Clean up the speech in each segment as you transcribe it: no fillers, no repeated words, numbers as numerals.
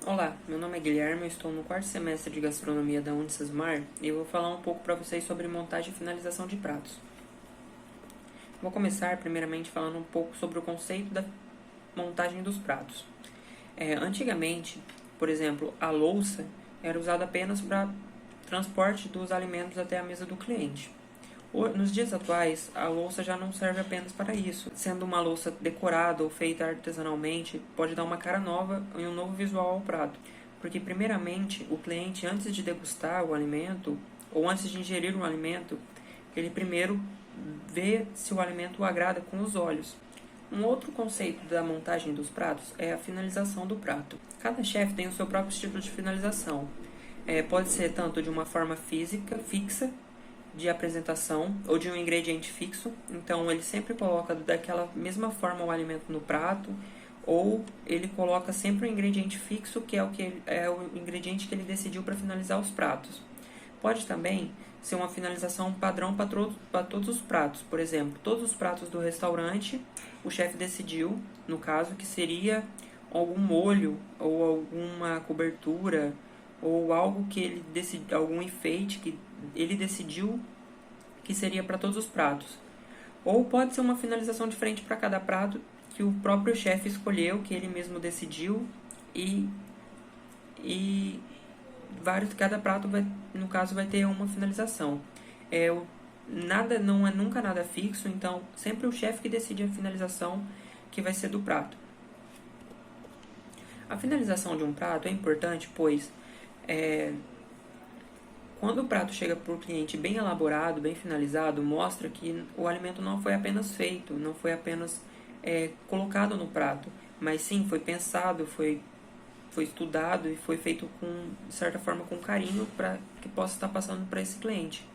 Olá, meu nome é Guilherme, eu estou no quarto semestre de gastronomia da Unicesumar e eu vou falar um pouco para vocês sobre montagem e finalização de pratos. Vou começar primeiramente falando um pouco sobre o conceito da montagem dos pratos. Antigamente, por exemplo, a louça era usada apenas para transporte dos alimentos até a mesa do cliente. Nos dias atuais, a louça já não serve apenas para isso. Sendo uma louça decorada ou feita artesanalmente, pode dar uma cara nova e um novo visual ao prato. Porque, primeiramente, o cliente, antes de degustar o alimento, ou antes de ingerir o alimento, ele primeiro vê se o alimento o agrada com os olhos. Um outro conceito da montagem dos pratos é a finalização do prato. Cada chefe tem o seu próprio estilo de finalização. Pode ser tanto de uma forma física, fixa, de apresentação ou de um ingrediente fixo, então ele sempre coloca daquela mesma forma o alimento no prato, ou ele coloca sempre um ingrediente fixo que é o ingrediente que ele decidiu para finalizar os pratos. Pode também ser uma finalização padrão para todos os pratos, por exemplo, todos os pratos do restaurante, o chefe decidiu, no caso, que seria algum molho ou alguma cobertura ou algo que ele decidiu, algum enfeite que ele decidiu que seria para todos os pratos. Ou pode ser uma finalização diferente para cada prato que o próprio chefe escolheu, que ele mesmo decidiu e cada prato vai, no caso, vai ter uma finalização. Nada não é nunca nada fixo, então sempre o chefe que decide a finalização que vai ser do prato. A finalização de um prato é importante, pois quando o prato chega para o cliente bem elaborado, bem finalizado, mostra que o alimento não foi apenas feito, não foi apenas colocado no prato, mas sim foi pensado, foi estudado e foi feito de certa forma com carinho para que possa estar passando para esse cliente.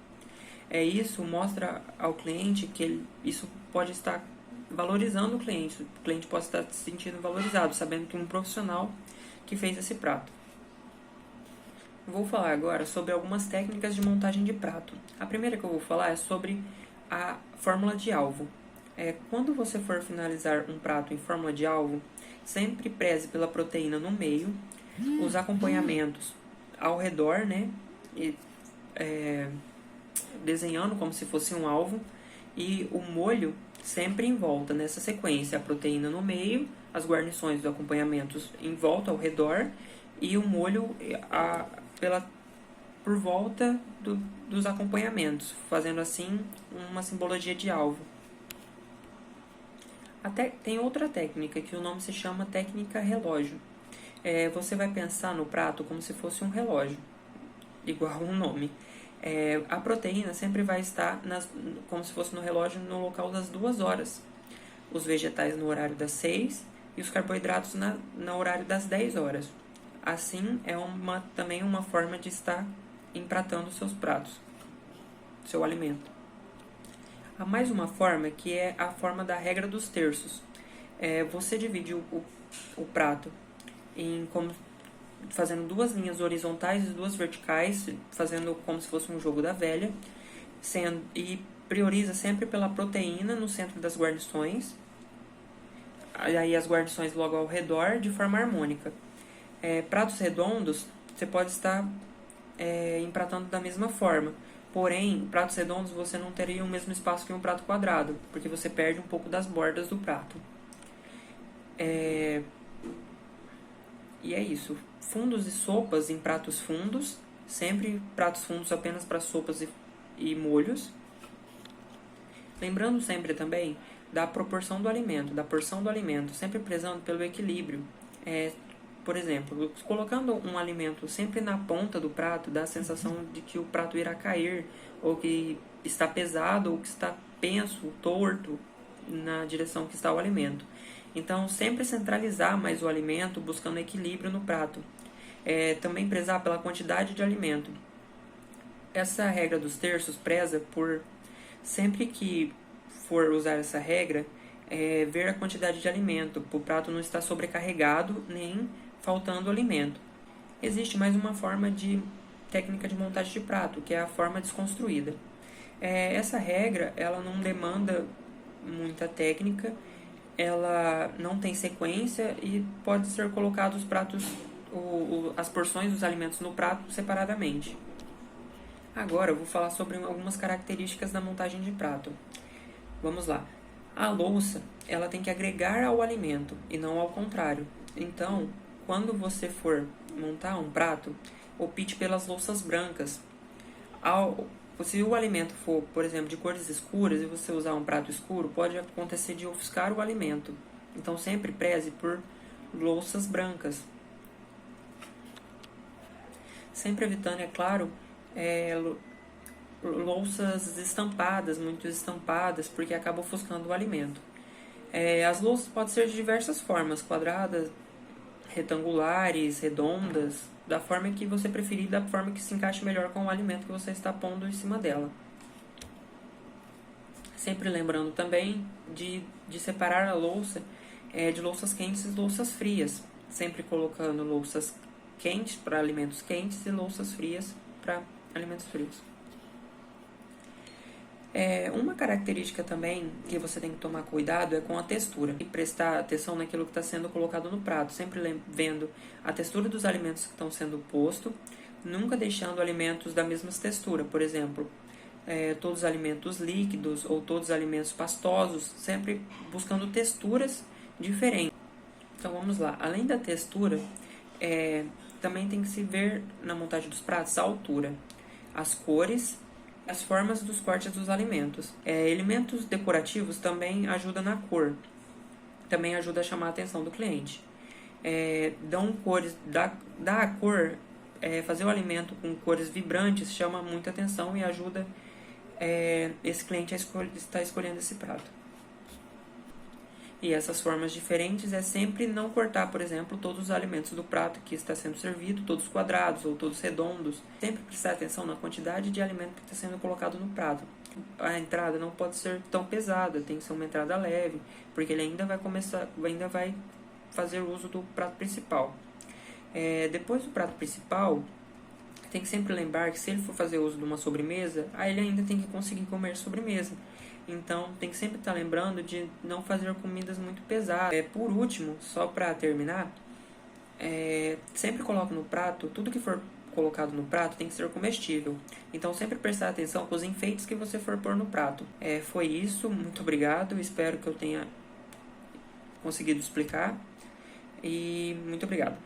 Isso mostra ao cliente que isso pode estar valorizando o cliente pode estar se sentindo valorizado, sabendo que um profissional que fez esse prato. Vou falar agora sobre algumas técnicas de montagem de prato. A primeira que eu vou falar é sobre a fórmula de alvo. Quando você for finalizar um prato em fórmula de alvo, sempre preze pela proteína no meio, os acompanhamentos ao redor, né? Desenhando como se fosse um alvo, e o molho sempre em volta, nessa sequência, a proteína no meio, as guarnições dos acompanhamentos em volta, ao redor, e o molho por volta dos acompanhamentos, fazendo assim uma simbologia de alvo. Tem outra técnica que o nome se chama técnica relógio. Você vai pensar no prato como se fosse um relógio, igual um nome. A proteína sempre vai estar como se fosse no relógio no local das 2 horas. Os vegetais no horário das 6 e os carboidratos no horário das 10 horas. Assim, também uma forma de estar empratando seus pratos, seu alimento. Há mais uma forma que é a forma da regra dos terços. Você divide o prato fazendo 2 linhas horizontais e 2 verticais, fazendo como se fosse um jogo da velha, e prioriza sempre pela proteína no centro das guarnições, aí as guarnições logo ao redor, de forma harmônica. Pratos redondos, você pode estar empratando da mesma forma. Porém, pratos redondos você não teria o mesmo espaço que um prato quadrado, porque você perde um pouco das bordas do prato. E é isso. Fundos e sopas em pratos fundos, sempre pratos fundos apenas para sopas e molhos. Lembrando sempre também da proporção do alimento, da porção do alimento, sempre prezando pelo equilíbrio. Por exemplo, colocando um alimento sempre na ponta do prato, dá a sensação de que o prato irá cair, ou que está pesado, ou que está penso, torto, na direção que está o alimento. Então, sempre centralizar mais o alimento, buscando equilíbrio no prato. Também prezar pela quantidade de alimento. Essa regra dos terços preza por, sempre que for usar essa regra, ver a quantidade de alimento, para o prato não estar sobrecarregado, nem faltando alimento. Existe mais uma forma de técnica de montagem de prato, que é a forma desconstruída. Essa regra, ela não demanda muita técnica, ela não tem sequência e pode ser colocado os pratos as porções dos alimentos no prato separadamente. Agora eu vou falar sobre algumas características da montagem de prato. Vamos lá. A louça, ela tem que agregar ao alimento e não ao contrário. Então, quando você for montar um prato, opte pelas louças brancas. Se o alimento for, por exemplo, de cores escuras e você usar um prato escuro, pode acontecer de ofuscar o alimento. Então, sempre preze por louças brancas. Sempre evitando, é claro, louças estampadas, muito estampadas, porque acaba ofuscando o alimento. As louças podem ser de diversas formas, quadradas, retangulares, redondas, da forma que você preferir, da forma que se encaixe melhor com o alimento que você está pondo em cima dela. Sempre lembrando também de separar a louça de louças quentes e louças frias, sempre colocando louças quentes para alimentos quentes e louças frias para alimentos frios. Uma característica também que você tem que tomar cuidado é com a textura e prestar atenção naquilo que está sendo colocado no prato, sempre vendo a textura dos alimentos que estão sendo postos, nunca deixando alimentos da mesma textura, por exemplo, todos os alimentos líquidos ou todos os alimentos pastosos, sempre buscando texturas diferentes. Então vamos lá, além da textura, também tem que se ver na montagem dos pratos a altura, as cores, as formas dos cortes dos alimentos. Elementos decorativos também ajudam na cor, também ajuda a chamar a atenção do cliente. Dão cores, dá a cor, fazer o alimento com cores vibrantes chama muita atenção e ajuda esse cliente a estar escolhendo esse prato. E essas formas diferentes sempre não cortar, por exemplo, todos os alimentos do prato que está sendo servido, todos quadrados ou todos redondos. Sempre prestar atenção na quantidade de alimento que está sendo colocado no prato. A entrada não pode ser tão pesada, tem que ser uma entrada leve, porque ele ainda vai fazer uso do prato principal. Depois do prato principal, tem que sempre lembrar que se ele for fazer uso de uma sobremesa, aí ele ainda tem que conseguir comer sobremesa. Então, tem que sempre estar lembrando de não fazer comidas muito pesadas. Por último, só para terminar, sempre coloque no prato, tudo que for colocado no prato tem que ser comestível. Então, sempre prestar atenção com os enfeites que você for pôr no prato. Foi isso, muito obrigado, espero que eu tenha conseguido explicar. E muito obrigado.